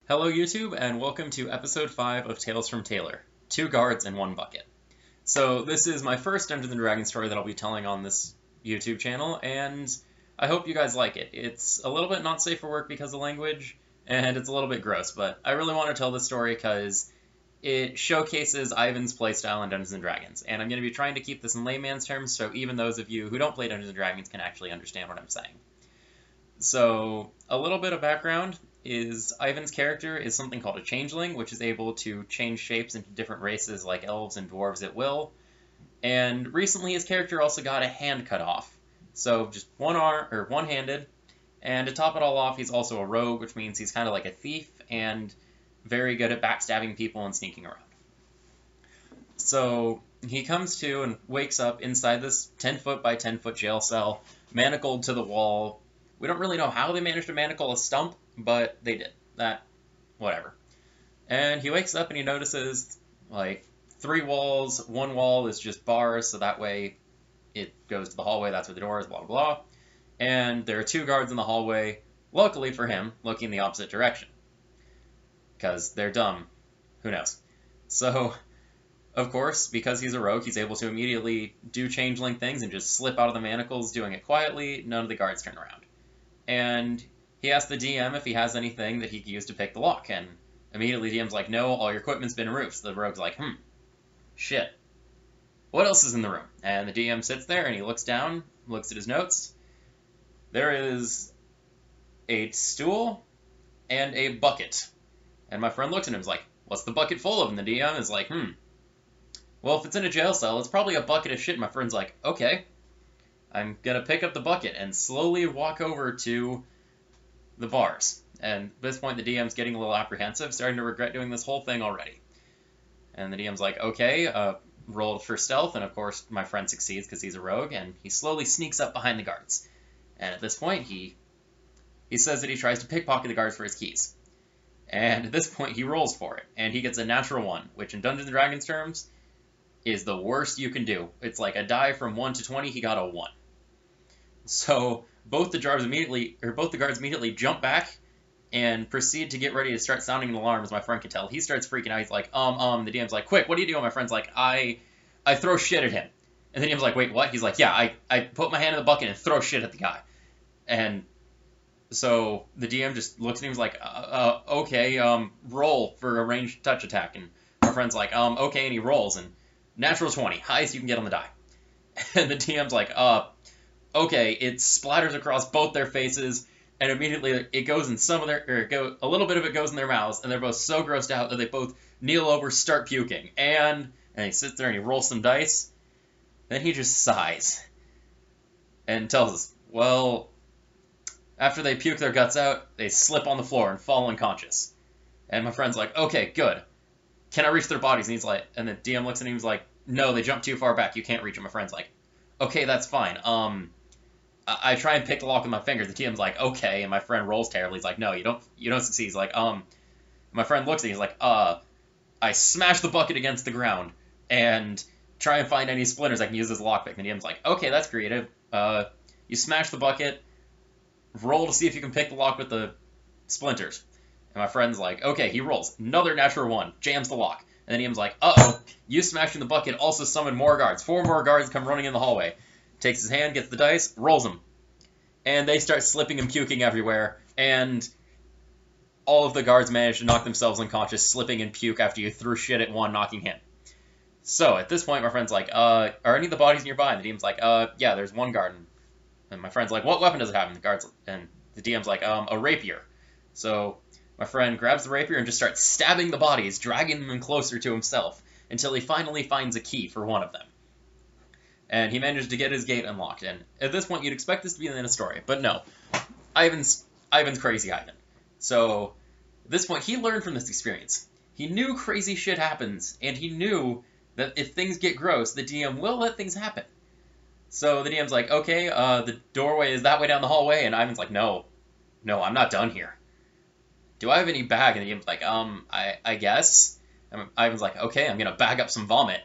Hello YouTube, and welcome to episode 5 of Tales from Taylor, 2 guards and 1 bucket. So this is my first Dungeons & Dragons story that I'll be telling on this YouTube channel, and I hope you guys like it. It's a little bit not safe for work because of language, and it's a little bit gross, but I really want to tell this story because it showcases Ivan's playstyle in Dungeons & Dragons, and I'm going to be trying to keep this in layman's terms so even those of you who don't play Dungeons & Dragons can actually understand what I'm saying. So, a little bit of background is Ivan's character is something called a changeling, which is able to change shapes into different races like elves and dwarves at will. And recently his character also got a hand cut off. So just one arm, or one-handed. And to top it all off, he's also a rogue, which means he's kind of like a thief and very good at backstabbing people and sneaking around. So he comes to and wakes up inside this 10-foot by 10-foot jail cell, manacled to the wall. We don't really know how they managed to manacle a stump, but they did. Whatever. And he wakes up and he notices, like, 3 walls. 1 wall is just bars, so that way it goes to the hallway. That's where the door is, blah, blah, blah. And there are 2 guards in the hallway, luckily for him, looking the opposite direction. Because they're dumb. Who knows? So, of course, because he's a rogue, he's able to immediately do changeling things and just slip out of the manacles, doing it quietly. None of the guards turn around. And he asks the DM if he has anything that he can use to pick the lock, and immediately DM's like, no, all your equipment's been removed. So the rogue's like, shit. What else is in the room? And the DM sits there and he looks down, looks at his notes. There is a stool and a bucket. And my friend looks at him and is like, what's the bucket full of? And the DM is like, well, if it's in a jail cell, it's probably a bucket of shit. My friend's like, okay. I'm going to pick up the bucket and slowly walk over to the bars. And at this point, the DM's getting a little apprehensive, starting to regret doing this whole thing already. And the DM's like, okay, roll for stealth. And of course, my friend succeeds because he's a rogue, and he slowly sneaks up behind the guards. And at this point, he says that he tries to pickpocket the guards for his keys. And at this point, he rolls for it. And he gets a natural 1, which in Dungeons & Dragons terms is the worst you can do. It's like a die from 1 to 20, he got a 1. So both the guards immediately jump back and proceed to get ready to start sounding an alarm, as my friend can tell. He starts freaking out. He's like, the DM's like, quick, what are you doing? My friend's like, I throw shit at him. And the DM's like, wait, what? He's like, yeah, I put my hand in the bucket and throw shit at the guy. And so the DM just looks at him and is like, okay, roll for a ranged touch attack. And my friend's like, okay, and he rolls, and natural 20, highest you can get on the die. And the DM's like, okay, it splatters across both their faces, and immediately it goes in a little bit of it goes in their mouths, and they're both so grossed out that they both kneel over, start puking. And he sits there and he rolls some dice. Then he just sighs and tells us, well, after they puke their guts out, they slip on the floor and fall unconscious. And my friend's like, okay, good. Can I reach their bodies? And he's like, and the DM looks at him and he's like, no, they jump too far back. You can't reach them. My friend's like, okay, that's fine. I try and pick the lock with my fingers. The DM's like, okay, and my friend rolls terribly. He's like, no, you don't succeed. He's like, my friend looks at me. He's like, I smash the bucket against the ground and try and find any splinters I can use as a lockpick. And the DM's like, okay, that's creative. You smash the bucket, roll to see if you can pick the lock with the splinters. And my friend's like, okay, he rolls. Another natural 1, jams the lock. And then the DM's like, uh-oh, you smashing the bucket also summon more guards. 4 more guards come running in the hallway. Takes his hand, gets the dice, rolls them. And they start slipping and puking everywhere, and all of the guards manage to knock themselves unconscious, slipping and puke after you threw shit at one, knocking him. So, at this point, my friend's like, are any of the bodies nearby? And the DM's like, yeah, there's 1 guard. And my friend's like, what weapon does it have? And the DM's like, a rapier. So, my friend grabs the rapier and just starts stabbing the bodies, dragging them closer to himself, until he finally finds a key for one of them. And he managed to get his gate unlocked. And at this point, you'd expect this to be the end of the story. But no. Ivan's crazy Ivan. So, at this point, he learned from this experience. He knew crazy shit happens. And he knew that if things get gross, the DM will let things happen. So the DM's like, okay, the doorway is that way down the hallway. And Ivan's like, no, I'm not done here. Do I have any bag? And the DM's like, I guess. And Ivan's like, okay, I'm going to bag up some vomit.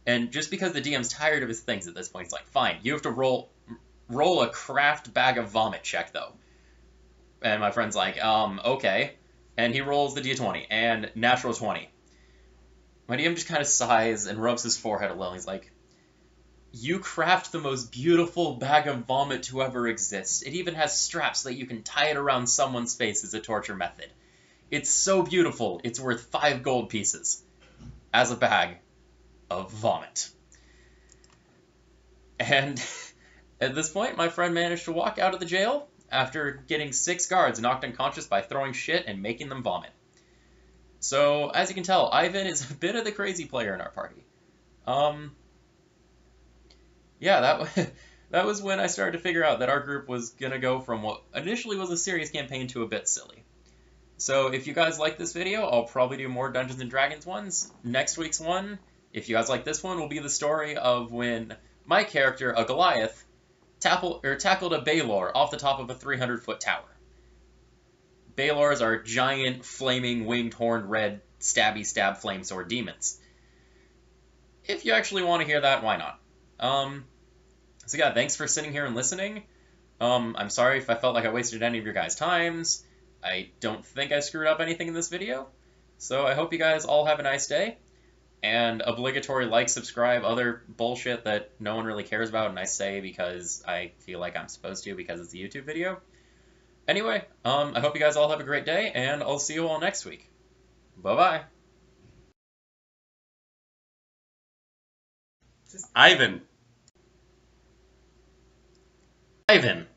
And just because the DM's tired of his things at this point, he's like, fine, you have to roll a craft bag of vomit check, though. And my friend's like, okay. And he rolls the d20, and natural 20. My DM just kind of sighs and rubs his forehead a little. He's like, you craft the most beautiful bag of vomit to ever exist. It even has straps so that you can tie it around someone's face as a torture method. It's so beautiful, it's worth 5 gold pieces as a bag of vomit. And at this point, my friend managed to walk out of the jail after getting 6 guards knocked unconscious by throwing shit and making them vomit. So, as you can tell, Ivan is a bit of the crazy player in our party. Yeah, that was when I started to figure out that our group was gonna go from what initially was a serious campaign to a bit silly. So if you guys like this video, I'll probably do more Dungeons & Dragons ones. Next week's one, if you guys like this one, will be the story of when my character, a Goliath, tackled a Baylor off the top of a 300-foot tower. Baylors are giant, flaming, winged, horned, red, stabby stab flame sword demons. If you actually want to hear that, why not? So yeah, thanks for sitting here and listening. I'm sorry if I felt like I wasted any of your guys' times. I don't think I screwed up anything in this video. So I hope you guys all have a nice day. And obligatory like, subscribe, other bullshit that no one really cares about and I say because I feel like I'm supposed to because it's a YouTube video. Anyway, I hope you guys all have a great day, and I'll see you all next week. Bye-bye. Ivan. Ivan.